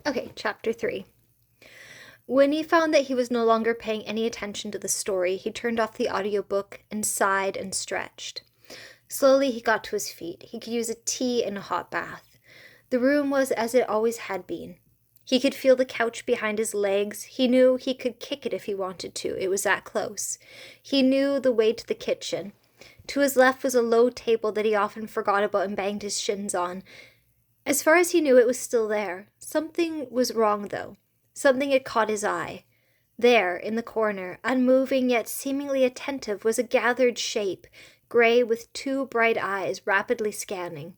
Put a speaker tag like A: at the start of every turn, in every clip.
A: Okay, chapter 3. When he found that he was no longer paying any attention to the story, he turned off the audiobook and sighed and stretched. Slowly he got to his feet. He could use a tea and a hot bath. The room was as it always had been. He could feel the couch behind his legs. He knew he could kick it if he wanted to. It was that close. He knew the way to the kitchen. To his left was a low table that he often forgot about and banged his shins on. As far as he knew, it was still there. Something was wrong, though. Something had caught his eye. There, in the corner, unmoving yet seemingly attentive, was a gathered shape, gray with two bright eyes rapidly scanning.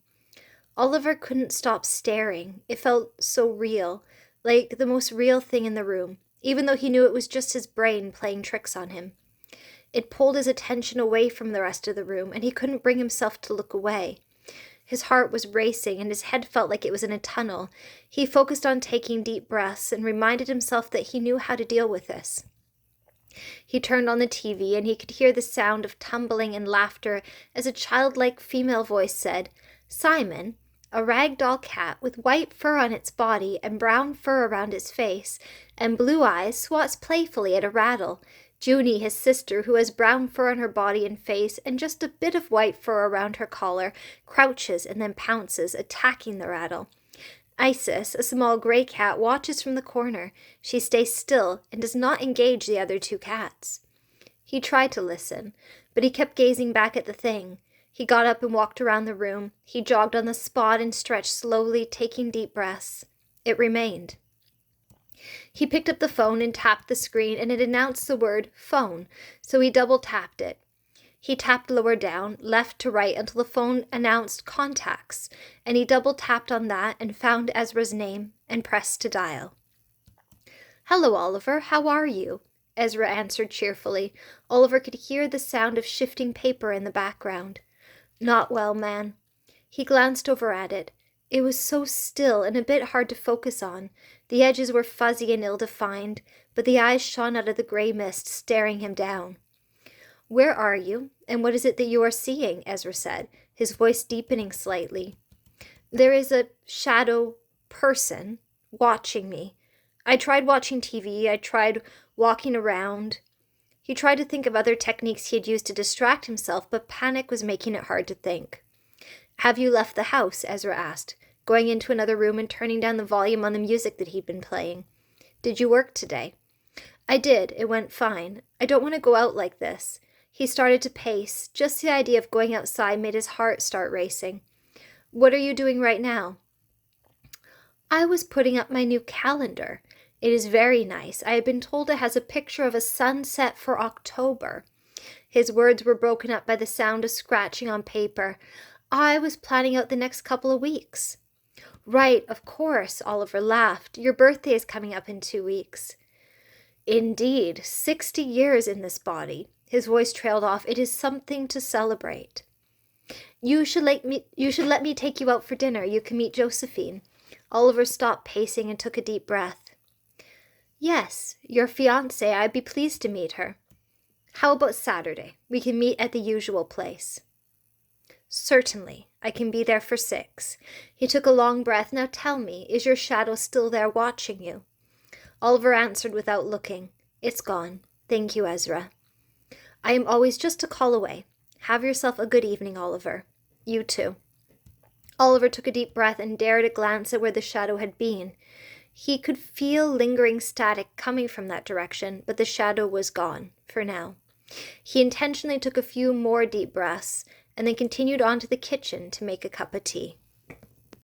A: Oliver couldn't stop staring. It felt so real, like the most real thing in the room, even though he knew it was just his brain playing tricks on him. It pulled his attention away from the rest of the room, and he couldn't bring himself to look away. His heart was racing, and his head felt like it was in a tunnel. He focused on taking deep breaths and reminded himself that he knew how to deal with this. He turned on the TV, and he could hear the sound of tumbling and laughter as a childlike female voice said, "Simon, a rag-doll cat with white fur on its body and brown fur around its face, and blue eyes, swats playfully at a rattle. Junie, his sister, who has brown fur on her body and face and just a bit of white fur around her collar, crouches and then pounces, attacking the rattle. Isis, a small gray cat, watches from the corner. She stays still and does not engage the other two cats." He tried to listen, but he kept gazing back at the thing. He got up and walked around the room. He jogged on the spot and stretched slowly, taking deep breaths. It remained. He picked up the phone and tapped the screen, and it announced the word phone, so he double-tapped it. He tapped lower down, left to right, until the phone announced contacts, and he double-tapped on that and found Ezra's name and pressed to dial. "Hello, Oliver. How are you?" Ezra answered cheerfully. Oliver could hear the sound of shifting paper in the background. "Not well, man." He glanced over at it. It was so still and a bit hard to focus on. The edges were fuzzy and ill-defined, but the eyes shone out of the gray mist, staring him down. "Where are you, and what is it that you are seeing?" Ezra said, his voice deepening slightly. "There is a shadow person watching me. I tried watching TV. I tried walking around." He tried to think of other techniques he had used to distract himself, but panic was making it hard to think. "Have you left the house?" Ezra asked, going into another room and turning down the volume on the music that he'd been playing. "Did you work today?" "I did. It went fine. I don't want to go out like this." He started to pace. Just the idea of going outside made his heart start racing. "What are you doing right now?" "I was putting up my new calendar. It is very nice. I have been told it has a picture of a sunset for October." His words were broken up by the sound of scratching on paper. "I was planning out the next couple of weeks." "Right, of course," Oliver laughed. "Your birthday is coming up in 2 weeks." "Indeed, 60 years in this body." His voice trailed off. "It is something to celebrate." You should let me take you out for dinner. You can meet Josephine." Oliver stopped pacing and took a deep breath. "Yes, your fiancée. I'd be pleased to meet her." "How about Saturday? We can meet at the usual place." "Certainly. I can be there for 6. He took a long breath. "Now tell me, is your shadow still there watching you?" Oliver answered without looking. "It's gone. Thank you, Ezra." "I am always just a call away. Have yourself a good evening, Oliver." "You too." Oliver took a deep breath and dared a glance at where the shadow had been. He could feel lingering static coming from that direction, but the shadow was gone, for now. He intentionally took a few more deep breaths, and then continued on to the kitchen to make a cup of tea.